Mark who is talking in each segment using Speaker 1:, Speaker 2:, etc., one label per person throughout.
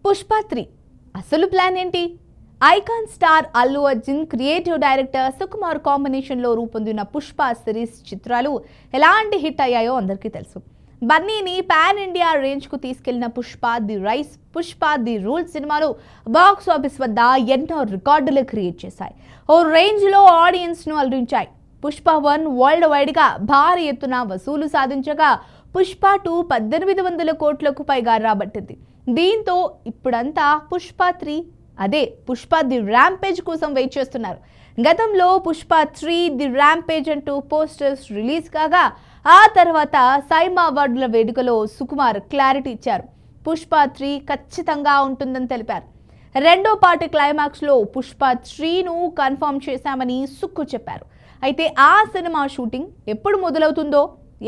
Speaker 1: పుష్ప 3 అసలు ప్లాన్ ఏంటి? Icon star Allu Arjun creative director Sukumar కాంబినేషన్లో రూపొందిన పుష్ప సిరీస్ చిత్రాలు ఎలాంటి హిట్ అయ్యాయో అందరికీ తెలుసు. బన్నీని పాన్ ఇండియా రేంజ్కు తీసుకెళ్లిన Pushpa the rice, Pushpa the rule సినిమాలు బాక్స్ ఆఫీస్ వద్ద ఎన్నో రికార్డులు క్రియేట్ చేశాయి. ఓ రేంజ్లో ఆడియన్స్ను అలరించాయి. పుష్ప 1 వరల్డ్ వైడ్గా భారీ ఎత్తున వసూలు సాధించగా పుష్ప 2 1800 కోట్లకు పైగా రాబట్టింది. దీంతో ఇప్పుడంతా పుష్ప 3 అదే పుష్ప ది ర్యాంపేజ్ కోసం వెయిట్ చేస్తున్నారు. గతంలో పుష్ప 3 ది ర్యాంపేజ్ అంటూ పోస్టర్స్ రిలీజ్ కాగా ఆ తర్వాత సైమా అవార్డుల వేడుకలో సుకుమార్ క్లారిటీ ఇచ్చారు. పుష్ప 3 ఖచ్చితంగా ఉంటుందని తెలిపారు. రెండో పార్ట్ క్లైమాక్స్లో పుష్ప 3ను కన్ఫర్మ్ చేశామని సుక్కు చెప్పారు. అయితే ఆ సినిమా షూటింగ్ ఎప్పుడు మొదలవుతుందో,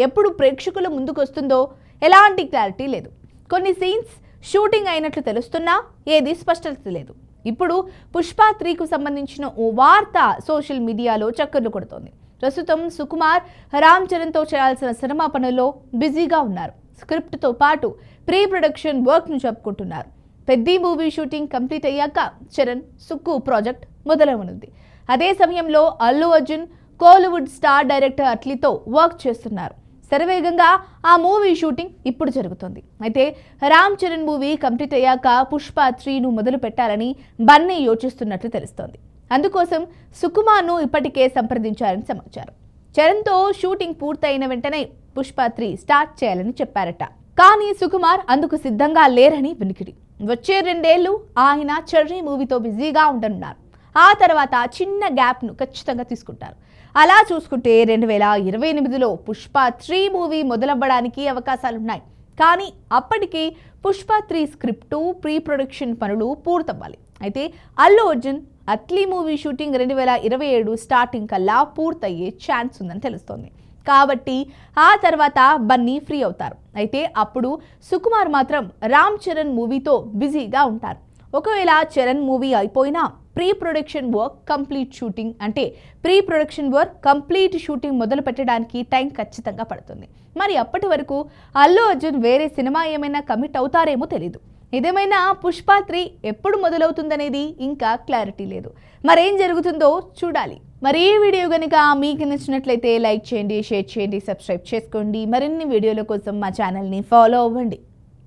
Speaker 1: ఎప్పుడు ప్రేక్షకుల ముందుకు వస్తుందో ఎలాంటి క్లారిటీ లేదు. కొన్ని సీన్స్ షూటింగ్ అయినట్లు తెలుస్తున్నా ఏది స్పష్టత లేదు. ఇప్పుడు పుష్ప 3కు సంబంధించిన ఓ వార్త సోషల్ మీడియాలో చక్కర్లు కొడుతోంది. ప్రస్తుతం సుకుమార్ రామ్ చరణ్తో చేయాల్సిన సినిమా పనుల్లో బిజీగా ఉన్నారు. స్క్రిప్ట్తో పాటు ప్రీ ప్రొడక్షన్ వర్క్ను చెప్పుకుంటున్నారు. పెద్ద మూవీ షూటింగ్ కంప్లీట్ అయ్యాక చరణ్ సుక్కు ప్రాజెక్ట్ మొదలవనుంది. అదే సమయంలో అల్లు అర్జున్ కోలీవుడ్ స్టార్ డైరెక్టర్ అట్లీతో వర్క్ చేస్తున్నారు. శరవేగంగా ఆ మూవీ షూటింగ్ ఇప్పుడు జరుగుతుంది. అయితే రామ్ చరణ్ మూవీ కంప్లీట్ అయ్యాక పుష్ప 3ను మొదలు పెట్టాలని బన్నీ యోచిస్తున్నట్లు తెలుస్తోంది. అందుకోసం సుకుమార్ను ఇప్పటికే సంప్రదించారని సమాచారం. చరణ్తో షూటింగ్ పూర్తయిన వెంటనే పుష్ప 3 స్టార్ట్ చేయాలని చెప్పారట. కానీ సుకుమార్ అందుకు సిద్ధంగా లేరని వినికిడి. వచ్చే 2 ఏళ్లు ఆయన చెర్రీ మూవీతో బిజీగా ఉండనున్నారు. ఆ తర్వాత చిన్న గ్యాప్ను ఖచ్చితంగా తీసుకుంటారు. అలా చూసుకుంటే 2028లో పుష్ప 3 మూవీ మొదలవ్వడానికి అవకాశాలున్నాయి. కానీ అప్పటికి పుష్ప 3 స్క్రిప్టు, ప్రీ ప్రొడక్షన్ పనులు పూర్తవ్వాలి. అయితే Allu Arjun Atlee movie shooting 2027 starting కల్లా పూర్తయ్యే ఛాన్స్ ఉందని తెలుస్తోంది. కాబట్టి ఆ తర్వాత బన్నీ ఫ్రీ అవుతారు. అయితే అప్పుడు సుకుమార్ మాత్రం రామ్ చరణ్ మూవీతో బిజీగా ఉంటారు. ఒకవేళ చరణ్ మూవీ అయిపోయినా pre production work complete shooting మొదలు పెట్టడానికి టైం ఖచ్చితంగా పడుతుంది. మరి అప్పటి వరకు అల్లు అర్జున్ వేరే సినిమా ఏమైనా కమిట్ అవుతారేమో తెలీదు. ఇదేమైనా పుష్ప 3 ఎప్పుడు మొదలవుతుందనేది ఇంకా క్లారిటీ లేదు. మరేం జరుగుతుందో చూడాలి. మరి ఈ వీడియో కనుక మీకు నచ్చినట్లయితే లైక్ చేయండి, షేర్ చేయండి, సబ్స్క్రైబ్ చేసుకోండి. మరిన్ని వీడియోల కోసం మా ఛానల్ని ఫాలో అవ్వండి.